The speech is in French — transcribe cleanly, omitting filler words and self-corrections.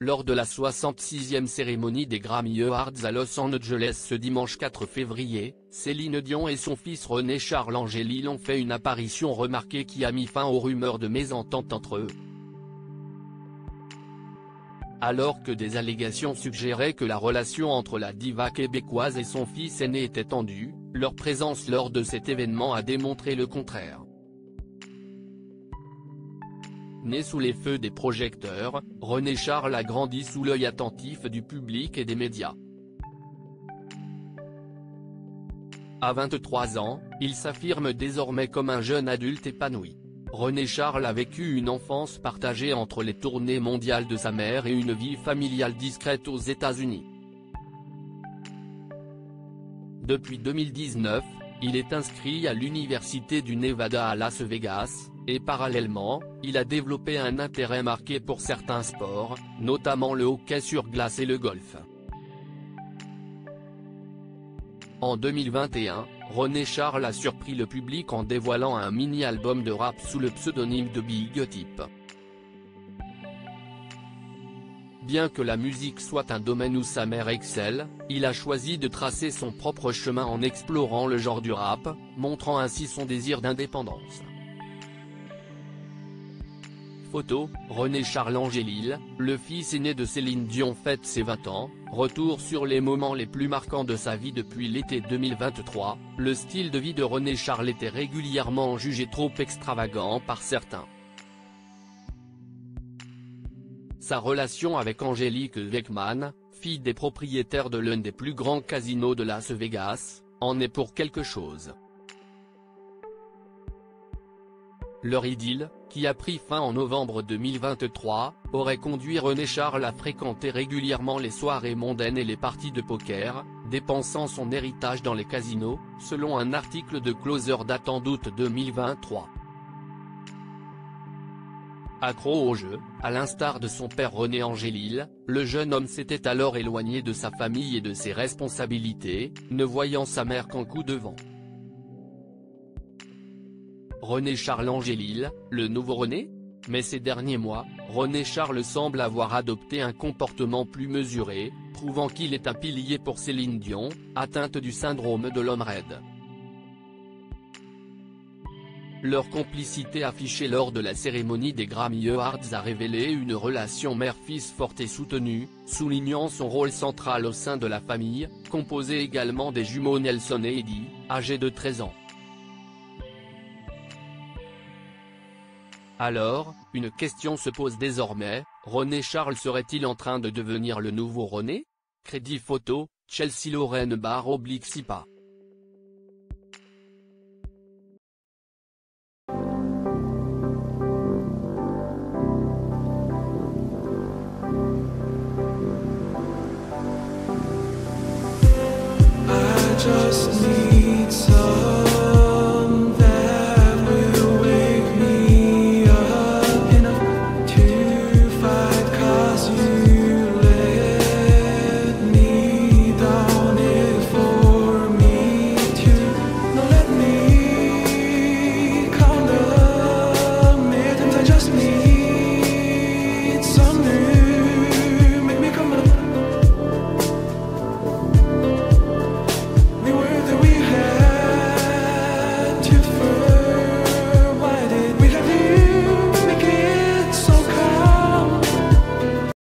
lors de la 66e cérémonie des Grammy Awards à Los Angeles ce dimanche 4 février, Céline Dion et son fils René Charles Angélil ont fait une apparition remarquée qui a mis fin aux rumeurs de mésentente entre eux. Alors que des allégations suggéraient que la relation entre la diva québécoise et son fils aîné était tendue, leur présence lors de cet événement a démontré le contraire. Né sous les feux des projecteurs, René Charles a grandi sous l'œil attentif du public et des médias. À 23 ans, il s'affirme désormais comme un jeune adulte épanoui. René Charles a vécu une enfance partagée entre les tournées mondiales de sa mère et une vie familiale discrète aux États-Unis. Depuis 2019, il est inscrit à l'université du Nevada à Las Vegas, et parallèlement, il a développé un intérêt marqué pour certains sports, notamment le hockey sur glace et le golf. En 2021, René Charles a surpris le public en dévoilant un mini-album de rap sous le pseudonyme de Big Tip. Bien que la musique soit un domaine où sa mère excelle, il a choisi de tracer son propre chemin en explorant le genre du rap, montrant ainsi son désir d'indépendance. Photo, René Charles Angélil, le fils aîné de Céline Dion fête ses 20 ans, retour sur les moments les plus marquants de sa vie depuis l'été 2023, le style de vie de René Charles était régulièrement jugé trop extravagant par certains. Sa relation avec Angélique Weckman, fille des propriétaires de l'un des plus grands casinos de Las Vegas, en est pour quelque chose. Leur idylle, qui a pris fin en novembre 2023, aurait conduit René Charles à fréquenter régulièrement les soirées mondaines et les parties de poker, dépensant son héritage dans les casinos, selon un article de Closer datant d'août 2023. Accro au jeu, à l'instar de son père René Angélil, le jeune homme s'était alors éloigné de sa famille et de ses responsabilités, ne voyant sa mère qu'en coup de vent. René Charles Angélil, le nouveau René ? Mais ces derniers mois, René Charles semble avoir adopté un comportement plus mesuré, prouvant qu'il est un pilier pour Céline Dion, atteinte du syndrome de l'homme raide. Leur complicité affichée lors de la cérémonie des Grammy Awards a révélé une relation mère-fils forte et soutenue, soulignant son rôle central au sein de la famille, composée également des jumeaux Nelson et Eddie, âgés de 13 ans. Alors, une question se pose désormais, René Charles serait-il en train de devenir le nouveau René ? Crédit photo, Chelsea Lorraine /Sipa.